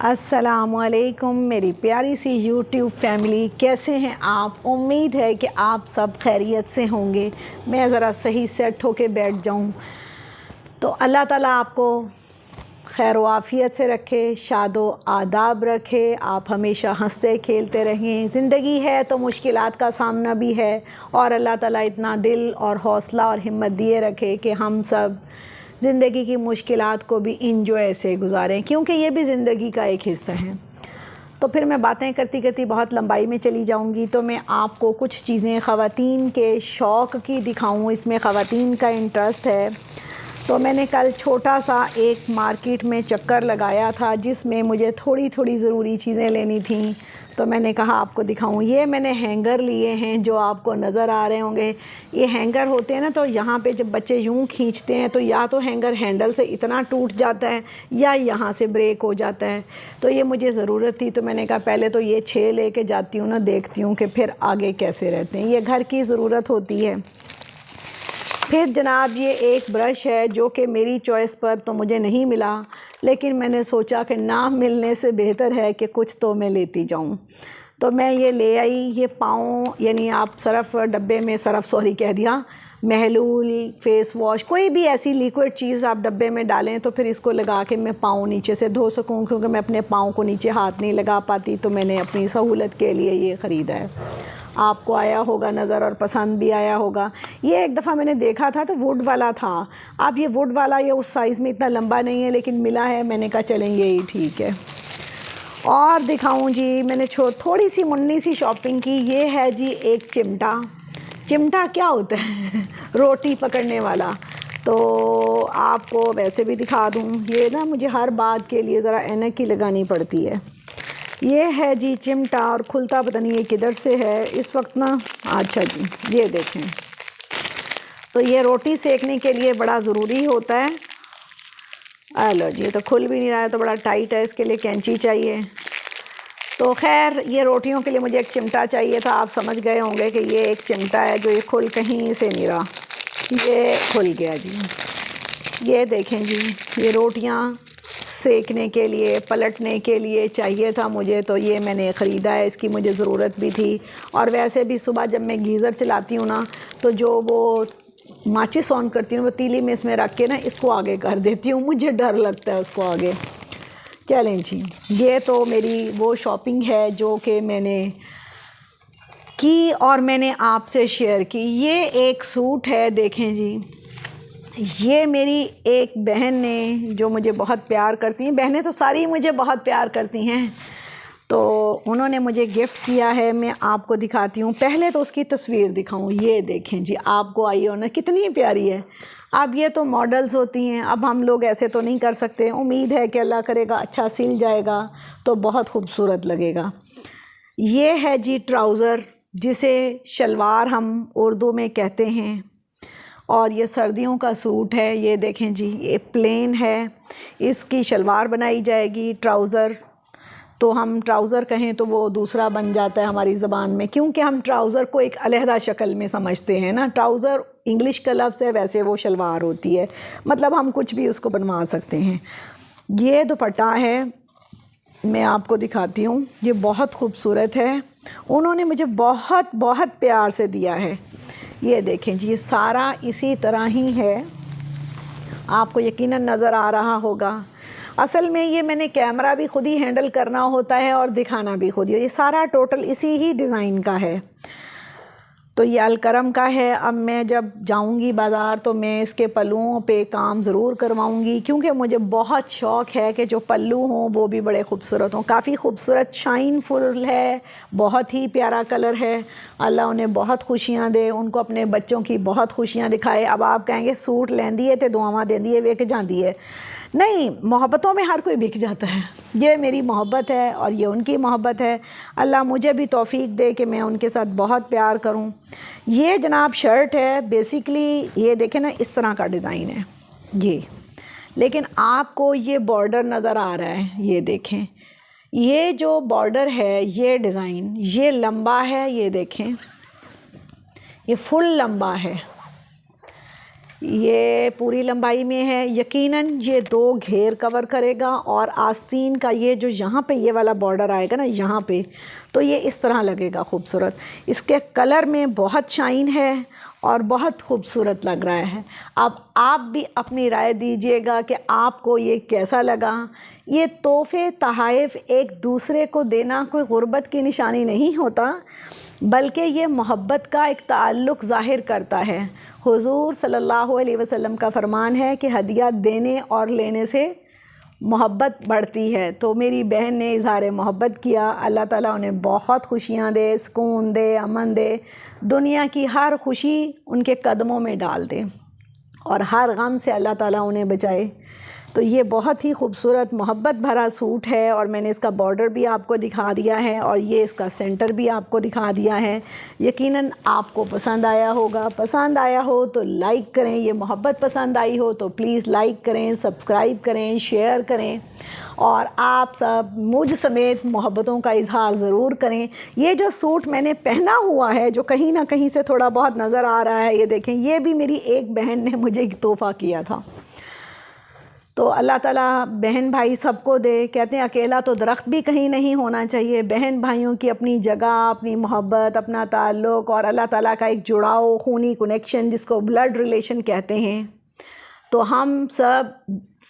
अस्सलामुअलैकुम मेरी प्यारी सी यूट्यूब फैमिली, कैसे हैं आप। उम्मीद है कि आप सब खैरियत से होंगे। मैं ज़रा सही सेट होके बैठ जाऊं तो अल्लाह ताला आपको खैर व आफ़ियत से रखे, शादो आदाब रखे, आप हमेशा हंसते खेलते रहें। ज़िंदगी है तो मुश्किलात का सामना भी है और अल्लाह ताला इतना दिल और हौसला और हिम्मत दिए रखे कि हम सब ज़िंदगी की मुश्किलात को भी इंजॉय से गुजारें, क्योंकि ये भी ज़िंदगी का एक हिस्सा है। तो फिर मैं बातें करती करती बहुत लंबाई में चली जाऊंगी, तो मैं आपको कुछ चीज़ें ख़वातीन के शौक़ की दिखाऊं। इसमें ख़वातीन का इंटरेस्ट है। तो मैंने कल छोटा सा एक मार्केट में चक्कर लगाया था जिसमें मुझे थोड़ी थोड़ी ज़रूरी चीज़ें लेनी थी, तो मैंने कहा आपको दिखाऊं। ये मैंने हैंगर लिए हैं जो आपको नज़र आ रहे होंगे। ये हैंगर होते हैं ना, तो यहाँ पे जब बच्चे यूँ खींचते हैं तो या तो हैंगर हैंडल से इतना टूट जाता है या यहाँ से ब्रेक हो जाता है। तो ये मुझे ज़रूरत थी, तो मैंने कहा पहले तो ये 6 लेके जाती हूँ ना, देखती हूँ कि फिर आगे कैसे रहते हैं। ये घर की ज़रूरत होती है। फिर जनाब ये एक ब्रश है जो कि मेरी चॉइस पर तो मुझे नहीं मिला, लेकिन मैंने सोचा कि ना मिलने से बेहतर है कि कुछ तो मैं लेती जाऊं। तो मैं ये ले आई। ये पाँव यानी आप सरफ़ डब्बे में, सरफ़ सॉरी कह दिया, महलूल, फेस वॉश, कोई भी ऐसी लिक्विड चीज़ आप डब्बे में डालें तो फिर इसको लगा के मैं पाँव नीचे से धो सकूं, क्योंकि मैं अपने पाँव को नीचे हाथ नहीं लगा पाती। तो मैंने अपनी सहूलत के लिए ये ख़रीदा है। आपको आया होगा नज़र और पसंद भी आया होगा। ये एक दफ़ा मैंने देखा था तो वुड वाला था। अब ये वुड वाला ये उस साइज़ में इतना लंबा नहीं है, लेकिन मिला है। मैंने कहा चलेंगे ही ठीक है। और दिखाऊं जी, मैंने थोड़ी सी मुन्नी सी शॉपिंग की। ये है जी एक चिमटा। चिमटा क्या होता है? रोटी पकड़ने वाला। तो आपको वैसे भी दिखा दूं। ये ना मुझे हर बात के लिए ज़रा ऐनक की लगानी पड़ती है। ये है जी चिमटा, और खुलता पता नहीं ये किधर से है इस वक्त ना। अच्छा जी, ये देखें। तो ये रोटी सेकने के लिए बड़ा ज़रूरी होता है। लो जी, ये तो खुल भी नहीं रहा है, तो बड़ा टाइट है। इसके लिए कैंची चाहिए। तो खैर ये रोटियों के लिए मुझे एक चिमटा चाहिए था। आप समझ गए होंगे कि ये एक चिमटा है जो ये खुल कहीं से नहीं रहा। ये खुल गया जी। ये देखें जी, ये रोटियां सेकने के लिए, पलटने के लिए चाहिए था मुझे, तो ये मैंने ख़रीदा है। इसकी मुझे ज़रूरत भी थी। और वैसे भी सुबह जब मैं गीज़र चलाती हूँ ना, तो जो वो माचिस ऑन करती हूँ वो तीली में इसमें रख के ना इसको आगे कर देती हूँ। मुझे डर लगता है उसको आगे। चलें जी, ये तो मेरी वो शॉपिंग है जो कि मैंने की और मैंने आपसे शेयर की। ये एक सूट है, देखें जी। ये मेरी एक बहन ने, जो मुझे बहुत प्यार करती हैं, बहनें तो सारी मुझे बहुत प्यार करती हैं, तो उन्होंने मुझे गिफ्ट किया है। मैं आपको दिखाती हूँ। पहले तो उसकी तस्वीर दिखाऊँ। ये देखें जी, आपको आई हो ना, कितनी प्यारी है। अब ये तो मॉडल्स होती हैं, अब हम लोग ऐसे तो नहीं कर सकते। उम्मीद है कि अल्लाह करेगा अच्छा सिल जाएगा तो बहुत खूबसूरत लगेगा। ये है जी ट्राउज़र, जिसे शलवार हम उर्दू में कहते हैं, और ये सर्दियों का सूट है। ये देखें जी, ये प्लेन है, इसकी शलवार बनाई जाएगी। ट्राउज़र तो हम ट्राउज़र कहें तो वो दूसरा बन जाता है हमारी ज़बान में, क्योंकि हम ट्राउज़र को एक अलहदा शक्ल में समझते हैं ना। ट्राउज़र इंग्लिश का लफ्ज़ है, वैसे वो शलवार होती है। मतलब हम कुछ भी उसको बनवा सकते हैं। ये दुपट्टा है, मैं आपको दिखाती हूँ। ये बहुत खूबसूरत है। उन्होंने मुझे बहुत बहुत प्यार से दिया है। ये देखें जी, ये सारा इसी तरह ही है। आपको यकीनन नज़र आ रहा होगा। असल में ये मैंने कैमरा भी खुद ही हैंडल करना होता है और दिखाना भी खुद ही। ये सारा टोटल इसी ही डिज़ाइन का है। तो ये अलकरम का है। अब मैं जब जाऊंगी बाज़ार तो मैं इसके पल्लुओं पे काम ज़रूर करवाऊंगी, क्योंकि मुझे बहुत शौक़ है कि जो पल्लू हों वो भी बड़े खूबसूरत हों। काफ़ी खूबसूरत शाइनफुल है, बहुत ही प्यारा कलर है। अल्लाह उन्हें बहुत खुशियाँ दे, उनको अपने बच्चों की बहुत खुशियाँ दिखाए। अब आप कहेंगे सूट लेंदी है तो दुआवां देंदी है, वेख जाती है। नहीं, मोहब्बतों में हर कोई बिक जाता है। ये मेरी मोहब्बत है और ये उनकी मोहब्बत है। अल्लाह मुझे भी तौफीक दे कि मैं उनके साथ बहुत प्यार करूं। ये जनाब शर्ट है। बेसिकली ये देखें ना, इस तरह का डिज़ाइन है ये, लेकिन आपको ये बॉर्डर नज़र आ रहा है। ये देखें, ये जो बॉर्डर है, ये डिज़ाइन, ये लंबा है। ये देखें, ये फुल लंबा है। ये पूरी लंबाई में है। यकीनन ये 2 घेर कवर करेगा और आस्तीन का ये जो यहाँ पे ये वाला बॉर्डर आएगा ना यहाँ पे, तो ये इस तरह लगेगा खूबसूरत। इसके कलर में बहुत शाइन है और बहुत खूबसूरत लग रहा है। अब आप भी अपनी राय दीजिएगा कि आपको ये कैसा लगा। ये तोहफ़े तहाइफ़ एक दूसरे को देना कोई गुर्बत की निशानी नहीं होता, बल्कि ये मोहब्बत का एक ताल्लुक़ ज़ाहिर करता है। हुज़ूर सल्लल्लाहु अलैहि वसल्लम का फ़रमान है कि हदिया देने और लेने से मोहब्बत बढ़ती है। तो मेरी बहन ने इज़हार मोहब्बत किया। अल्लाह ताला उन्हें बहुत खुशियाँ दे, सुकून दे, अमन दे, दुनिया की हर खुशी उनके कदमों में डाल दे और हर गम से अल्लाह ताला उन्हें बचाए। तो ये बहुत ही खूबसूरत मोहब्बत भरा सूट है और मैंने इसका बॉर्डर भी आपको दिखा दिया है और ये इसका सेंटर भी आपको दिखा दिया है। यकीनन आपको पसंद आया होगा। पसंद आया हो तो लाइक करें, ये मोहब्बत पसंद आई हो तो प्लीज़ लाइक करें, सब्सक्राइब करें, शेयर करें और आप सब मुझ समेत मोहब्बतों का इजहार ज़रूर करें। ये जो सूट मैंने पहना हुआ है जो कहीं ना कहीं से थोड़ा बहुत नज़र आ रहा है, ये देखें, ये भी मेरी एक बहन ने मुझे तोहफ़ा किया था। तो अल्लाह ताला बहन भाई सबको दे। कहते हैं अकेला तो दरख्त भी कहीं नहीं होना चाहिए। बहन भाइयों की अपनी जगह, अपनी मोहब्बत, अपना ताल्लुक़ और अल्लाह ताला का एक जुड़ाव, खूनी कनेक्शन जिसको ब्लड रिलेशन कहते हैं। तो हम सब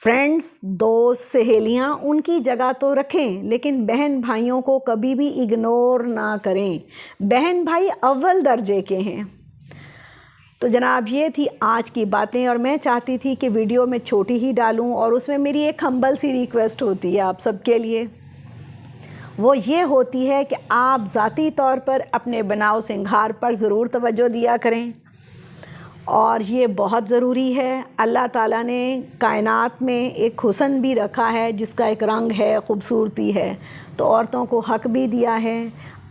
फ्रेंड्स, दोस्त, सहेलियाँ उनकी जगह तो रखें, लेकिन बहन भाइयों को कभी भी इग्नोर ना करें। बहन भाई अव्वल दर्जे के हैं। तो जनाब ये थी आज की बातें और मैं चाहती थी कि वीडियो में छोटी ही डालूं और उसमें मेरी एक हम्बल सी रिक्वेस्ट होती है आप सबके लिए। वो ये होती है कि आप ज़ाती तौर पर अपने बनाव सिंगार पर ज़रूर तवज्जो दिया करें और ये बहुत ज़रूरी है। अल्लाह ताला ने कायनात में एक हुस्न भी रखा है जिसका एक रंग है, ख़ूबसूरती है। तो औरतों को हक़ भी दिया है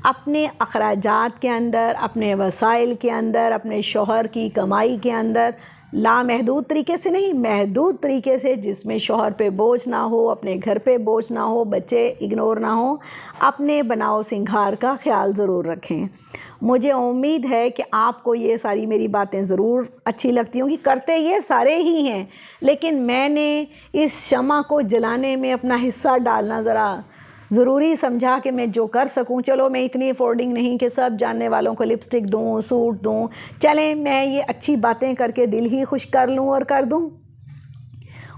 अपने अखराजात के अंदर, अपने वसाइल के अंदर, अपने शौहर की कमाई के अंदर लामहदूद तरीके से नहीं, महदूद तरीके से, जिसमें शौहर पे बोझ ना हो, अपने घर पे बोझ ना हो, बच्चे इग्नोर ना हो, अपने बनाव सिंगार का ख्याल ज़रूर रखें। मुझे उम्मीद है कि आपको ये सारी मेरी बातें ज़रूर अच्छी लगती होंगी। करते ये सारे ही हैं, लेकिन मैंने इस शमा को जलाने में अपना हिस्सा डालना ज़रा ज़रूरी समझा कि मैं जो कर सकूं। चलो मैं इतनी अफोर्डिंग नहीं कि सब जानने वालों को लिपस्टिक दूं, सूट दूं। चलें मैं ये अच्छी बातें करके दिल ही खुश कर लूं और कर दूं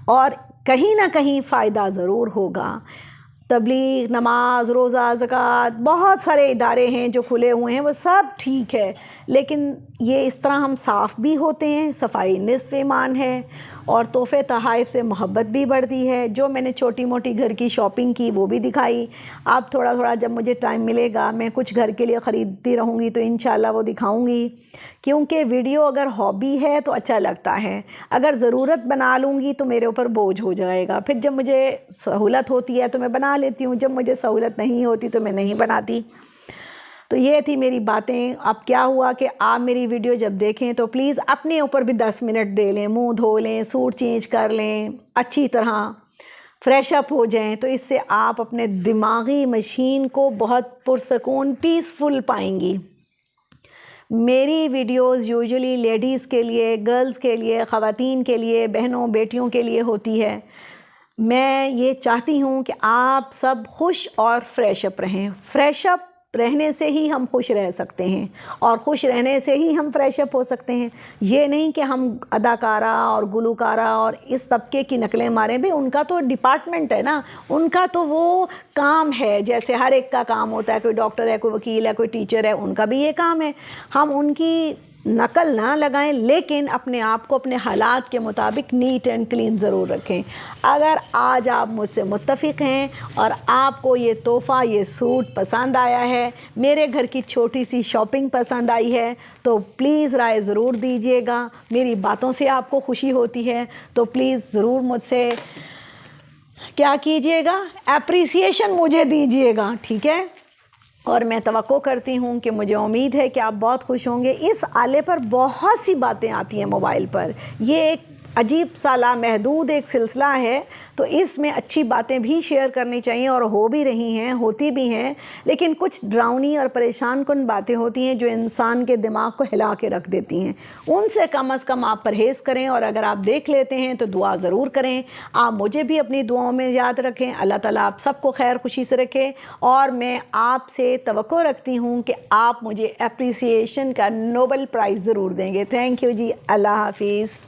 और कहीं ना कहीं फ़ायदा ज़रूर होगा। तबलीग, नमाज, रोज़ा, ज़कात, बहुत सारे इदारे हैं जो खुले हुए हैं, वो सब ठीक है, लेकिन ये इस तरह हम साफ़ भी होते हैं। सफाई निस्फ़ ईमान है और तोहफ़े तहाइफ़ से मोहब्बत भी बढ़ती है। जो मैंने छोटी मोटी घर की शॉपिंग की वो भी दिखाई। अब थोड़ा थोड़ा जब मुझे टाइम मिलेगा मैं कुछ घर के लिए ख़रीदती रहूँगी तो इंशाल्लाह वो दिखाऊँगी, क्योंकि वीडियो अगर हॉबी है तो अच्छा लगता है, अगर ज़रूरत बना लूँगी तो मेरे ऊपर बोझ हो जाएगा। फिर जब मुझे सहूलत होती है तो मैं बना लेती हूँ, जब मुझे सहूलत नहीं होती तो मैं नहीं बनाती। तो ये थी मेरी बातें। अब क्या हुआ कि आप मेरी वीडियो जब देखें तो प्लीज़ अपने ऊपर भी 10 मिनट दे लें, मुंह धो लें, सूट चेंज कर लें, अच्छी तरह फ्रेश अप हो जाएं, तो इससे आप अपने दिमागी मशीन को बहुत पुरसकून, पीसफुल पाएंगी। मेरी वीडियोस यूजुअली लेडीज़ के लिए, गर्ल्स के लिए, ख़वातीन के लिए, बहनों बेटियों के लिए होती है। मैं ये चाहती हूँ कि आप सब खुश और फ्रेश अप रहें। फ्रेश अप रहने से ही हम खुश रह सकते हैं और खुश रहने से ही हम फ्रेश अप हो सकते हैं। ये नहीं कि हम अदाकारा और गुलकारा और इस तबके की नकलें मारें। भाई उनका तो डिपार्टमेंट है ना, उनका तो वो काम है, जैसे हर एक का काम होता है। कोई डॉक्टर है, कोई वकील है, कोई टीचर है, उनका भी ये काम है। हम उनकी नकल ना लगाएं, लेकिन अपने आप को अपने हालात के मुताबिक नीट एंड क्लीन ज़रूर रखें। अगर आज आप मुझसे मुत्तफ़िक़ हैं और आपको ये तोहफ़ा, ये सूट पसंद आया है, मेरे घर की छोटी सी शॉपिंग पसंद आई है, तो प्लीज़ राय ज़रूर दीजिएगा। मेरी बातों से आपको खुशी होती है तो प्लीज़ ज़रूर मुझसे क्या कीजिएगा, एप्रिसिएशन मुझे दीजिएगा, ठीक है। और मैं तवक्को करती हूँ कि मुझे उम्मीद है कि आप बहुत खुश होंगे। इस आले पर बहुत सी बातें आती हैं मोबाइल पर, ये एक अजीब सा लामहदूद एक सिलसिला है, तो इसमें अच्छी बातें भी शेयर करनी चाहिए और हो भी रही हैं, होती भी हैं, लेकिन कुछ डरावनी और परेशान कुन बातें होती हैं जो इंसान के दिमाग को हिला के रख देती हैं। उनसे कम से कम आप परहेज़ करें, और अगर आप देख लेते हैं तो दुआ ज़रूर करें। आप मुझे भी अपनी दुआओं में याद रखें। अल्लाह ताला आप सबको खैर खुशी से रखे, और मैं आपसे तवक्को रखती हूँ कि आप मुझे एप्रिसिएशन का नोबल प्राइज़ ज़रूर देंगे। थैंक यू जी। अल्लाह हाफिज़।